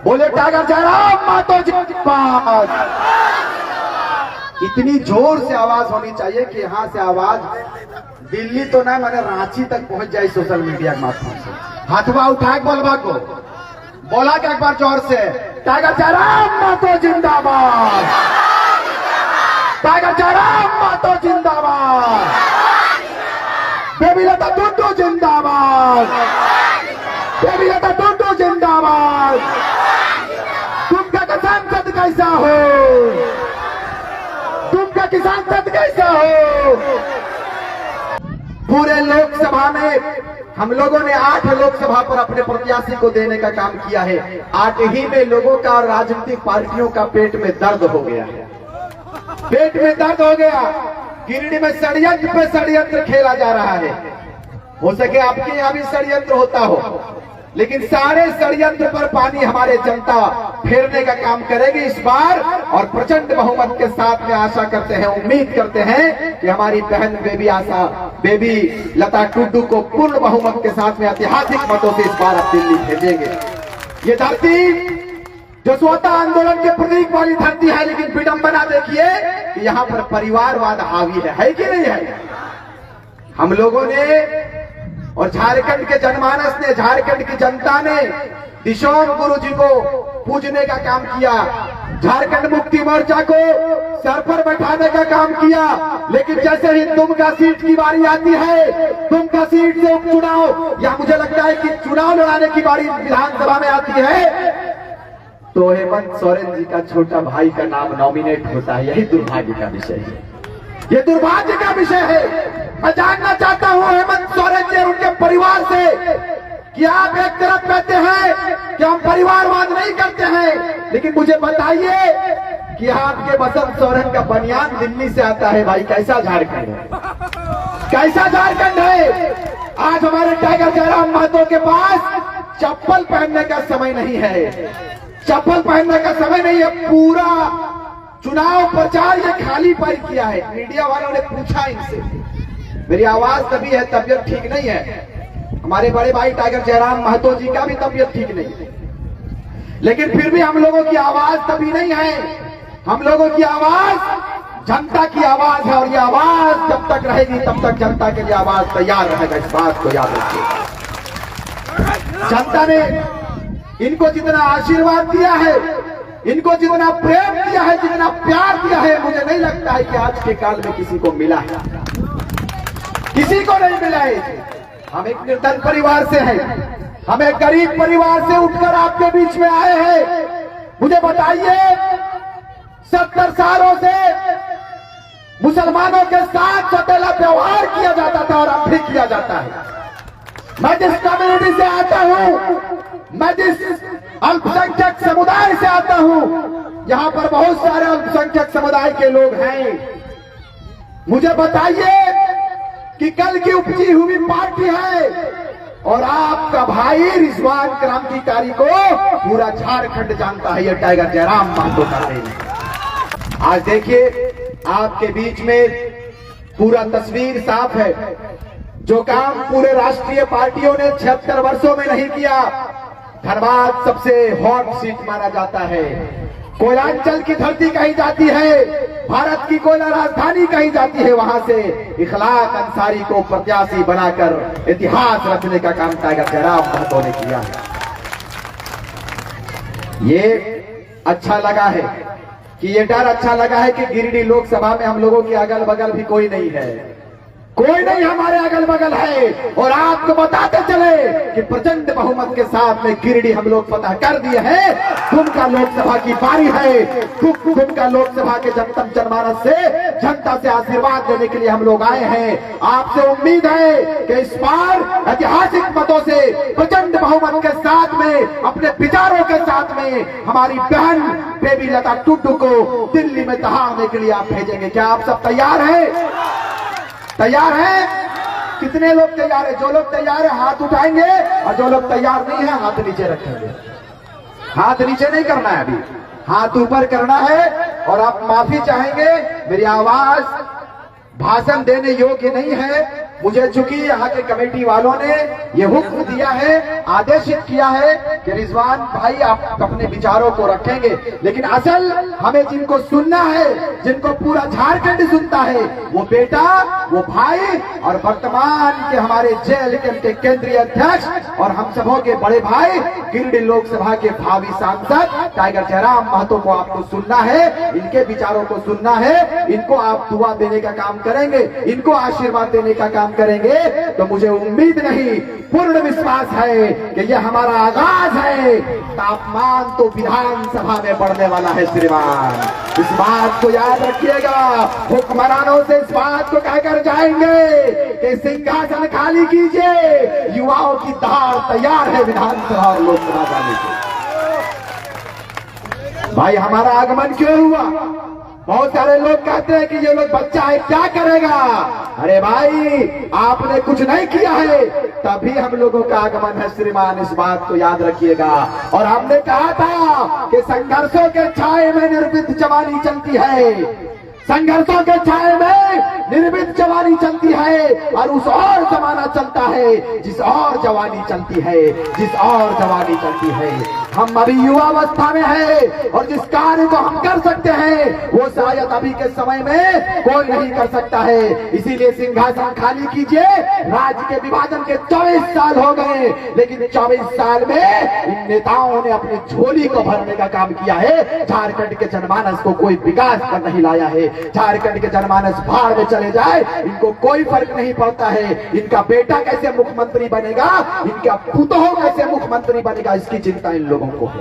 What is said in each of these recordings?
बोले टाइगर जयराम मातो जिंदाबाद। इतनी जोर से आवाज होनी चाहिए कि यहां से आवाज दिल्ली तो ना मैंने रांची तक पहुंच जाए सोशल मीडिया के माध्यम से। हाथवा उठा के बोलबा को बोला कि एक बार जोर से टाइगर जयराम मातो जिंदाबाद, टाइगर जयराम मातो जिंदाबाद, बेबी लता टुडू जिंदाबाद, बेबी लता टुडू जिंदाबाद। तुम का किसान सद कैसा हो, तुम का किसान सद कैसा हो। पूरे लोकसभा में हम लोगों ने 8 लोकसभा पर अपने प्रत्याशी को देने का काम किया है। 8 ही में लोगों का और राजनीतिक पार्टियों का पेट में दर्द हो गया है, पेट में दर्द हो गया। गिरिडीह में षड्यंत्र पे षड्यंत्र खेला जा रहा है। हो सके आपके यहाँ भी षड्यंत्र होता हो, लेकिन सारे षड्यंत्र पर पानी हमारे जनता फेरने का काम करेगी इस बार। और प्रचंड बहुमत के साथ में आशा करते हैं, उम्मीद करते हैं कि हमारी बहन बेबी लता टुडू को पूर्ण बहुमत के साथ में ऐतिहासिक मतों से इस बार आप दिल्ली भेजेंगे। ये धरती जो स्वतः आंदोलन के प्रतीक वाली धरती है, लेकिन विडंबना देखिए कि यहाँ पर परिवारवाद हावी है कि नहीं है। हम लोगों ने और झारखंड के जनमानस ने, झारखंड की जनता ने दिशोम गुरु जी को पूजने का काम किया, झारखंड मुक्ति मोर्चा को सर पर बैठाने का काम किया। लेकिन जैसे ही दुमका सीट की बारी आती है, दुमका सीट से उपचुनाव या मुझे लगता है कि चुनाव लड़ाने की बारी विधानसभा में आती है, तो हेमंत सोरेन जी का छोटा भाई का नाम नॉमिनेट होता है। यही दुर्भाग्य का विषय है, ये दुर्भाग्य का विषय है। मैं जानना चाहता हूं हेमंत सोरेन जी और उनके परिवार से कि आप एक तरफ कहते हैं कि हम परिवारवाद नहीं करते हैं, लेकिन मुझे बताइए कि आपके बसंत सोरेन का बनियान दिल्ली से आता है। भाई कैसा झारखंड है, कैसा झारखंड है। आज हमारे टाइगर जयराम महतो के पास चप्पल पहनने का समय नहीं है, चप्पल पहनने का समय नहीं है। पूरा चुनाव प्रचार ये खाली पाई किया है। मीडिया वालों ने पूछा इनसे, मेरी आवाज तभी है, तबियत ठीक नहीं है। हमारे बड़े भाई टाइगर जयराम महतो जी का भी तबियत ठीक नहीं है, लेकिन फिर भी हम लोगों की आवाज तभी नहीं है। हम लोगों की आवाज जनता की आवाज है, और ये आवाज जब तक रहेगी तब तक जनता के लिए आवाज तैयार रहेगा। इस बात को याद रखिए। जनता ने इनको जितना आशीर्वाद दिया है, इनको जितना प्रेम दिया है, जितना प्यार दिया है, मुझे नहीं लगता है कि आज के काल में किसी को मिला है, किसी को नहीं मिला है। हम एक निर्धन परिवार से हैं, हम एक गरीब परिवार से उठकर आपके बीच में आए हैं। मुझे बताइए, 70 सालों से मुसलमानों के साथ सौतेला व्यवहार किया जाता था और अब भी किया जाता है। मैं जिस कम्युनिटी से आता हूं, मैं जिस अल्पसंख्यक समुदाय से आता हूं, यहां पर बहुत सारे अल्पसंख्यक समुदाय के लोग हैं। मुझे बताइए कि कल की उपजी हुई पार्टी है और आपका भाई रिजवान क्रांतिकारी को पूरा झारखंड जानता है। ये टाइगर जयराम महतो का है। आज देखिए आपके बीच में पूरा तस्वीर साफ है। जो काम पूरे राष्ट्रीय पार्टियों ने 76 वर्षों में नहीं किया। धनबाद सबसे हॉट सीट माना जाता है, कोयलांचल की धरती कही जाती है, भारत की कोयला राजधानी कही जाती है। वहां से इखलाक अंसारी को प्रत्याशी बनाकर इतिहास रचने का काम टाइगर जयराम महतो ने किया है। ये अच्छा लगा है कि ये डर अच्छा लगा है कि गिरिडीह लोकसभा में हम लोगों के अगल बगल भी कोई नहीं है, कोई नहीं हमारे अगल बगल है। और आपको बताते चले कि प्रचंड बहुमत के साथ में गिरिडीह हम लोग फतह कर दिए हैं। दुमका लोकसभा की बारी है। दुमका लोकसभा के जनमानस से, जनता से आशीर्वाद लेने के लिए हम लोग आए हैं। आपसे उम्मीद है कि इस बार ऐतिहासिक मतों से प्रचंड बहुमत के साथ में, अपने विचारों के साथ में हमारी बहन बेबी लता टुडू को दिल्ली में दहाड़ने के लिए आप भेजेंगे। क्या आप सब तैयार हैं? तैयार हैं? कितने लोग तैयार हैं? जो लोग तैयार हैं हाथ उठाएंगे, और जो लोग तैयार नहीं है हाथ नीचे रखेंगे। हाथ नीचे नहीं करना है, अभी हाथ ऊपर करना है। और आप माफी चाहेंगे, मेरी आवाज भाषण देने योग्य नहीं है, मुझे चूंकि यहाँ के कमेटी वालों ने ये हुक्म दिया है, आदेशित किया है कि रिजवान भाई आप अपने विचारों को रखेंगे, लेकिन असल हमें जिनको सुनना है, जिनको पूरा झारखंड सुनता है, वो बेटा, वो भाई और वर्तमान के हमारे जेएलएम के केंद्रीय अध्यक्ष और हम सबों के बड़े भाई गिरिडीह लोकसभा के भावी सांसद टाइगर जयराम महतो को आपको सुनना है, इनके विचारों को सुनना है, इनको आप दुआ देने का काम करेंगे, इनको आशीर्वाद देने का काम करेंगे, तो मुझे उम्मीद नहीं, पूर्ण विश्वास है कि यह हमारा आगाज है। तापमान तो विधानसभा में बढ़ने वाला है श्रीमान, इस बात को याद रखिएगा। हुक्मरानों से इस बात को कहकर जाएंगे कि सिंहासन खाली कीजिए, युवाओं की धार तैयार है विधानसभा और लोकसभा जाने की। भाई हमारा आगमन क्यों हुआ? बहुत सारे लोग कहते हैं कि ये लोग बच्चा है क्या करेगा। अरे भाई आपने कुछ नहीं किया है, तभी हम लोगों का आगमन है श्रीमान, इस बात को याद रखिएगा। और हमने कहा था कि संघर्षों के छाए में निर्विघ्न जवानी चलती है, संघर्षों के छाए में निर्विघ्न जवानी चलती है, और उस और जमाना चलता है जिस और जवानी चलती है, जिस और जवानी चलती है। हम अभी युवावस्था में है और जिस कार्य को हम कर सकते हैं वो शायद अभी के समय में कोई नहीं कर सकता है। इसीलिए सिंहासन खाली कीजिए। राज्य के विभाजन के 24 साल हो गए, लेकिन 24 साल में इन नेताओं ने अपनी झोली को भरने का काम किया है। झारखंड के जनमानस को कोई विकास पर नहीं लाया है। झारखंड के जनमानस भाड़ में चले जाए, इनको कोई फर्क नहीं पड़ता है। इनका बेटा कैसे मुख्यमंत्री बनेगा, इनका पुतोह कैसे मुख्यमंत्री बनेगा, इसकी चिंता इन लोगों को है।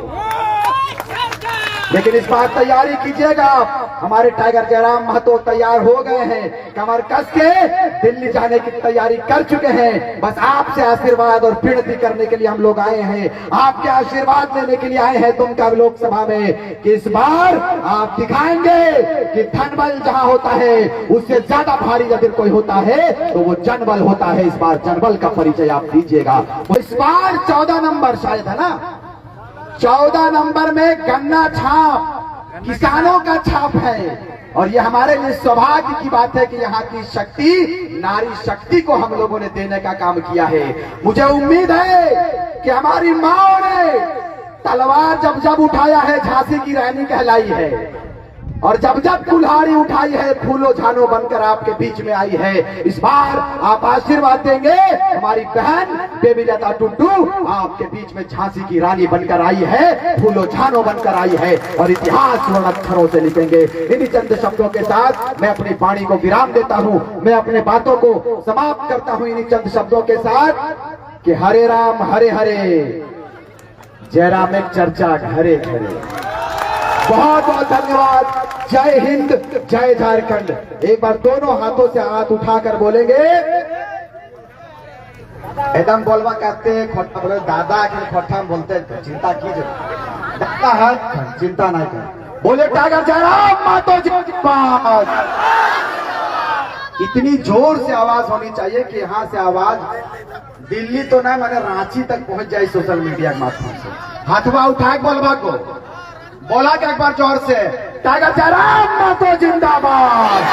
लेकिन इस बार तैयारी कीजिएगा, हमारे टाइगर जयराम महतो तैयार हो गए हैं, कमर कस के दिल्ली जाने की तैयारी कर चुके हैं। बस आपसे आशीर्वाद और विनती करने के लिए हम लोग आए हैं, आपके आशीर्वाद लेने के लिए आए हैं दुमका लोकसभा में, कि इस बार आप दिखाएंगे कि धनबल जहां होता है उससे ज्यादा भारी यदि कोई होता है तो वो जनबल होता है। इस बार जनबल का परिचय आप दीजिएगा। इस बार 14 नंबर शायद है ना, 14 नंबर में गन्ना छाप, किसानों का छाप है। और ये हमारे लिए सौभाग्य की बात है कि यहाँ की शक्ति, नारी शक्ति को हम लोगों ने देने का काम किया है। मुझे उम्मीद है कि हमारी माओ ने तलवार जब जब उठाया है झांसी की रानी कहलाई है, और जब जब कुल्हाड़ी उठाई है फूलो झानो बनकर आपके बीच में आई है। इस बार आप आशीर्वाद देंगे, हमारी बहन बेबी लता टुडू आपके बीच में झांसी की रानी बनकर आई है, फूलो झानो बनकर आई है, और इतिहास स्वर्ण अक्षरों से लिखेंगे। इन्हीं चंद शब्दों के साथ मैं अपनी वाणी को विराम देता हूँ, मैं अपने बातों को समाप्त करता हूँ इन्हीं चंद शब्दों के साथ कि हरे राम हरे हरे, जयराम एक चर्चा घरे घरे। बहुत बहुत धन्यवाद। जय हिंद, जय झारखंड। एक बार दोनों हाथों से हाथ उठाकर बोलेंगे, एकदम बोलवा कहते हैं खोटा बोले दादा के खोटा बोलते हैं, चिंता कीजिए दादा है, चिंता नहीं कर, बोले टाइगर जयराम महतो जिंदाबाद। इतनी जोर से आवाज होनी चाहिए कि यहाँ से आवाज दिल्ली तो नहीं मैंने रांची तक पहुंच जाए सोशल मीडिया के माध्यम से। हाथवा उठा के बोलवा को बोला कि एक बार जोर से, टाइगर जयराम महतो जिंदाबाद,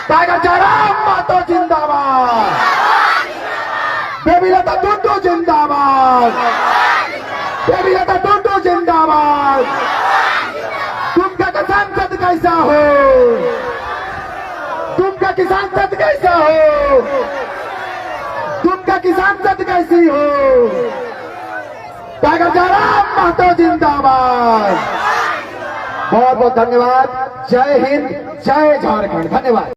टाइगर जयराम महतो जिंदाबाद, बेबी लता टुडू जिंदाबाद, बेबी लता टुडू जिंदाबाद। दुमका का सांसद कैसा हो, दुमका की सांसद कैसा हो, दुमका की सांसद कैसी हो, टाइगर जयराम महतो जिंदाबाद। बहुत बहुत धन्यवाद। जय हिंद, जय झारखंड। धन्यवाद।